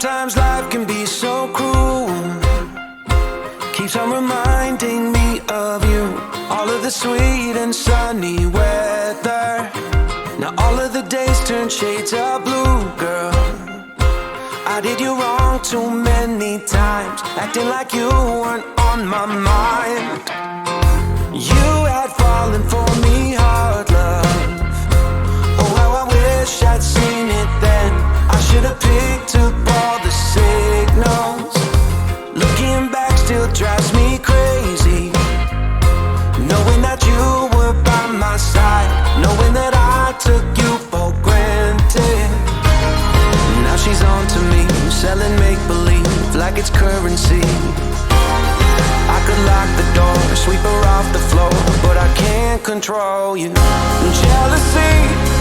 Sometimes life can be so cruel, keeps on reminding me of you. All of the sweet and sunny weather, now all of the days turn shades of blue, girl. I did you wrong too many times, acting like you weren't on my mind. You had fallen for me hard, love. Oh, how I wish I'd seen it then. I should have picked up all the signals. Looking back still drives me crazy, knowing that you were by my side, knowing that I took you for granted. Now she's on to me, selling make-believe like it's currency. I could lock the door, sweep her off the floor, but I can't control you. Jealousy